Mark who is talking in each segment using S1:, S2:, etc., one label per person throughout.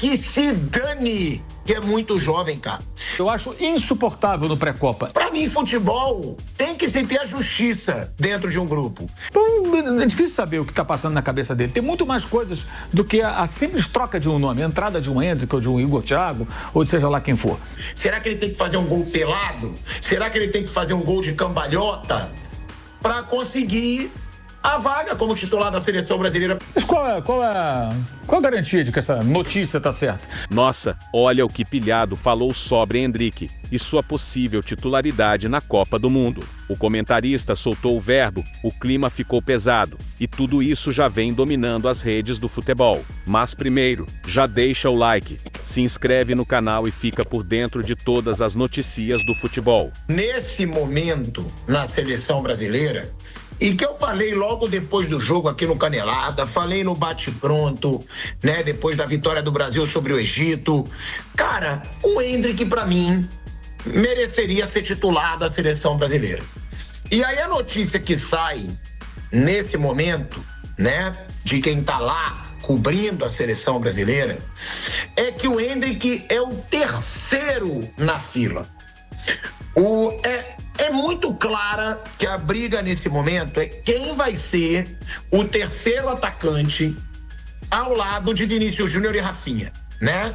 S1: que se dane, que é muito jovem, cara.
S2: Eu acho insuportável no pré-copa.
S1: Pra mim, futebol tem que se ter a justiça dentro de um grupo.
S2: É difícil saber o que tá passando na cabeça dele. Tem muito mais coisas do que a simples troca de um nome, a entrada de um Hendrick ou de um Igor Thiago, ou seja lá quem for.
S1: Será que ele tem que fazer um gol pelado? Será que ele tem que fazer um gol de cambalhota pra conseguir a vaga como titular da seleção brasileira?
S2: Mas qual a garantia de que essa notícia tá certa?
S3: Nossa, olha o que Pilhado falou sobre Hendrick e sua possível titularidade na Copa do Mundo. O comentarista soltou o verbo, o clima ficou pesado, e tudo isso já vem dominando as redes do futebol. Mas primeiro, já deixa o like, se inscreve no canal e fica por dentro de todas as notícias do futebol.
S1: Nesse momento, na seleção brasileira, e que eu falei logo depois do jogo aqui no Canelada, falei no Bate-Pronto, né, depois da vitória do Brasil sobre o Egito. Cara, o Hendrick, pra mim, mereceria ser titular da seleção brasileira. E aí a notícia que sai nesse momento, né, de quem tá lá cobrindo a seleção brasileira, é que o Hendrick é o terceiro na fila. É muito clara que a briga nesse momento é quem vai ser o terceiro atacante ao lado de Vinícius Júnior e Rafinha, né?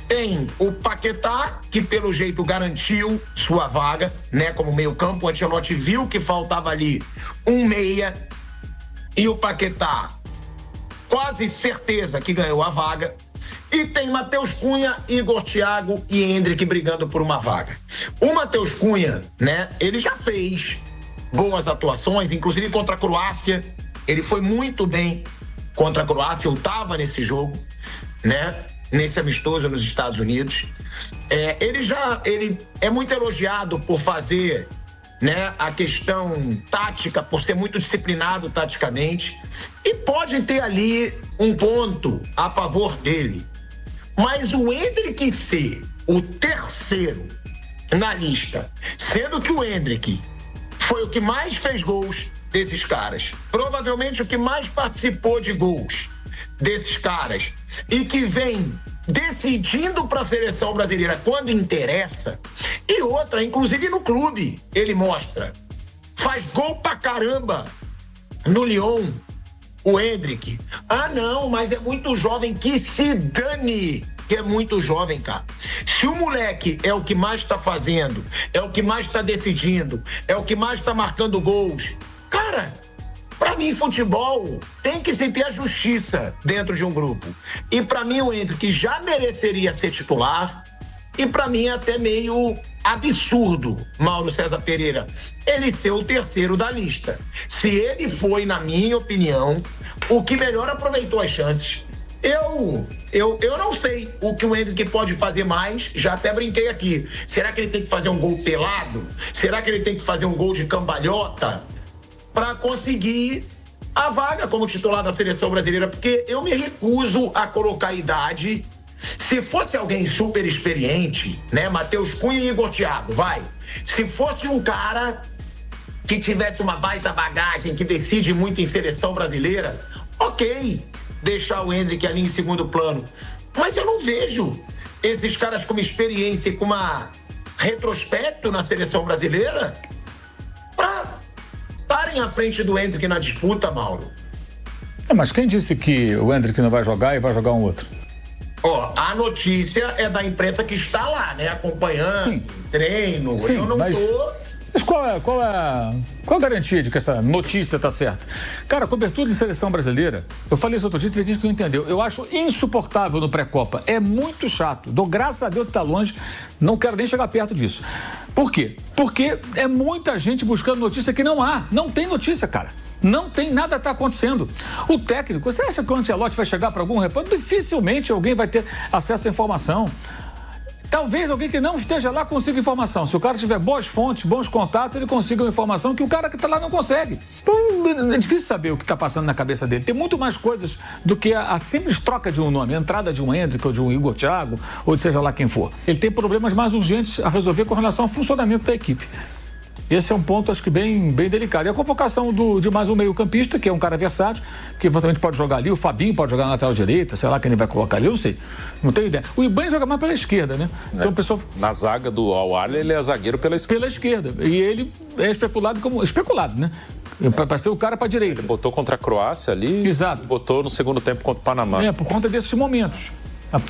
S1: Tem o Paquetá, que pelo jeito garantiu sua vaga, né? Como meio-campo, o Ancelotti viu que faltava ali um meia e o Paquetá quase certeza que ganhou a vaga. E tem Matheus Cunha, Igor Thiago e Hendrick brigando por uma vaga. O Matheus Cunha, né, ele já fez boas atuações, inclusive contra a Croácia. Ele foi muito bem contra a Croácia, eu tava nesse jogo, né, nesse amistoso nos Estados Unidos. Ele é muito elogiado por fazer, né, a questão tática, por ser muito disciplinado taticamente. E pode ter ali um ponto a favor dele. Mas o Hendrick ser o terceiro na lista, sendo que o Hendrick foi o que mais fez gols desses caras, provavelmente o que mais participou de gols desses caras, e que vem decidindo para a seleção brasileira quando interessa, e outra, inclusive no clube, ele mostra, faz gol pra caramba no Lyon. O Hendrick, não, mas é muito jovem, que se dane, que é muito jovem, cara. Se o moleque é o que mais tá fazendo, é o que mais tá decidindo, é o que mais tá marcando gols, cara, pra mim futebol tem que se ter a justiça dentro de um grupo. E pra mim o Hendrick já mereceria ser titular, e pra mim é até meio absurdo, Mauro César Pereira, ele ser o terceiro da lista. Se ele foi, na minha opinião, o que melhor aproveitou as chances. Eu não sei o que o Hendrick pode fazer mais, já até brinquei aqui. Será que ele tem que fazer um gol pelado? Será que ele tem que fazer um gol de cambalhota para conseguir a vaga como titular da seleção brasileira? Porque eu me recuso a colocar a idade. Se fosse alguém super experiente, né, Matheus Cunha e Igor Thiago, vai. Se fosse um cara que tivesse uma baita bagagem, que decide muito em seleção brasileira, ok, deixar o Hendrick ali em segundo plano. Mas eu não vejo esses caras com uma experiência e com uma retrospecto na seleção brasileira para estarem à frente do Hendrick na disputa, Mauro.
S2: Mas quem disse que o Hendrick não vai jogar e vai jogar um outro?
S1: A notícia é da imprensa que está lá, né? Acompanhando,
S2: Sim.
S1: Treino.
S2: Sim,
S1: eu não tô...
S2: Mas qual a garantia de que essa notícia tá certa? Cara, cobertura de seleção brasileira, eu falei isso outro dia, teve gente que não entendeu. Eu acho insuportável no pré-copa. É muito chato. Dou graças a Deus que tá longe, não quero nem chegar perto disso. Por quê? Porque é muita gente buscando notícia que não há. Não tem notícia, cara. Não tem nada que tá acontecendo. O técnico, você acha que o Ancelotti vai chegar para algum repórter? Dificilmente alguém vai ter acesso à informação. Talvez alguém que não esteja lá consiga informação. Se o cara tiver boas fontes, bons contatos, ele consiga uma informação que o cara que está lá não consegue. Então, é difícil saber o que está passando na cabeça dele. Tem muito mais coisas do que a simples troca de um nome, a entrada de um Hendrick ou de um Igor Thiago, ou de seja lá quem for. Ele tem problemas mais urgentes a resolver com relação ao funcionamento da equipe. Esse é um ponto, acho que bem delicado. E a convocação de mais um meio-campista, que é um cara versátil, que eventualmente pode jogar ali, o Fabinho pode jogar na lateral direita, sei lá quem ele vai colocar ali, eu não sei. Não tenho ideia. O Iban joga mais pela esquerda, né? Então o pessoal...
S4: Na zaga do Al-Ahly, ele é zagueiro pela esquerda.
S2: Pela esquerda. E ele é especulado como... Especulado, né? Para ser o cara para a direita.
S4: Ele botou contra a Croácia ali.
S2: Exato.
S4: E botou no segundo tempo contra o Panamá.
S2: Por conta desses momentos.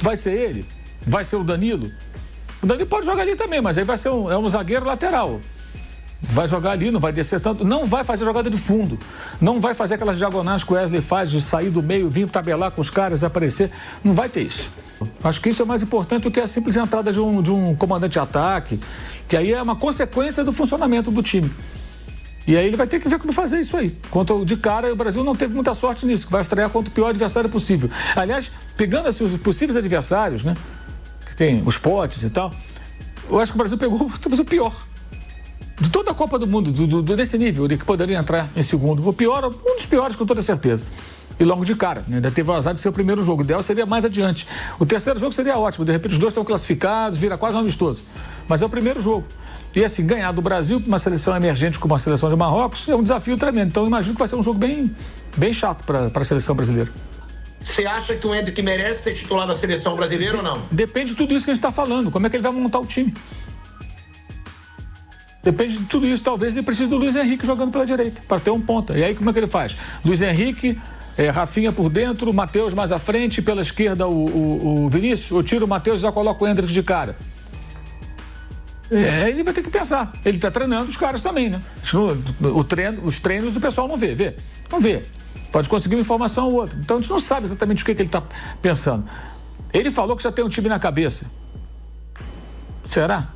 S2: Vai ser ele? Vai ser o Danilo? O Danilo pode jogar ali também, mas aí vai ser um zagueiro lateral. Vai jogar ali, não vai descer tanto, não vai fazer jogada de fundo, não vai fazer aquelas diagonais que o Wesley faz, de sair do meio, vir tabelar com os caras, aparecer, não vai ter isso. Acho que isso é mais importante do que a simples entrada de um comandante de ataque, que aí é uma consequência do funcionamento do time. E aí ele vai ter que ver como fazer isso aí. De cara, o Brasil não teve muita sorte nisso, que vai estrear contra o pior adversário possível. Aliás, pegando assim, os possíveis adversários, né, que tem os potes e tal, eu acho que o Brasil pegou talvez o pior. De toda a Copa do Mundo, desse nível, que poderia entrar em segundo. O pior, um dos piores, com toda certeza. E logo de cara, né? Ainda teve o azar de ser o primeiro jogo. O ideal seria mais adiante. O terceiro jogo seria ótimo. De repente, os dois estão classificados, vira quase um amistoso. Mas é o primeiro jogo. E assim, ganhar do Brasil para uma seleção emergente como a seleção de Marrocos é um desafio tremendo. Então, eu imagino que vai ser um jogo bem chato para a seleção brasileira.
S1: Você acha que o Endrick merece ser titular da seleção brasileira ou não?
S2: Depende de tudo isso que a gente está falando. Como é que ele vai montar o time? Depende de tudo isso. Talvez ele precise do Luiz Henrique jogando pela direita, para ter um ponta. E aí como é que ele faz? Luiz Henrique, Rafinha por dentro, Matheus mais à frente, pela esquerda o Vinícius, ou tira o Matheus e já coloca o Endrick de cara. Ele vai ter que pensar. Ele está treinando os caras também, né? Os treinos o pessoal não vê. Não vê. Pode conseguir uma informação ou outra. Então a gente não sabe exatamente o que ele está pensando. Ele falou que já tem um time na cabeça. Será?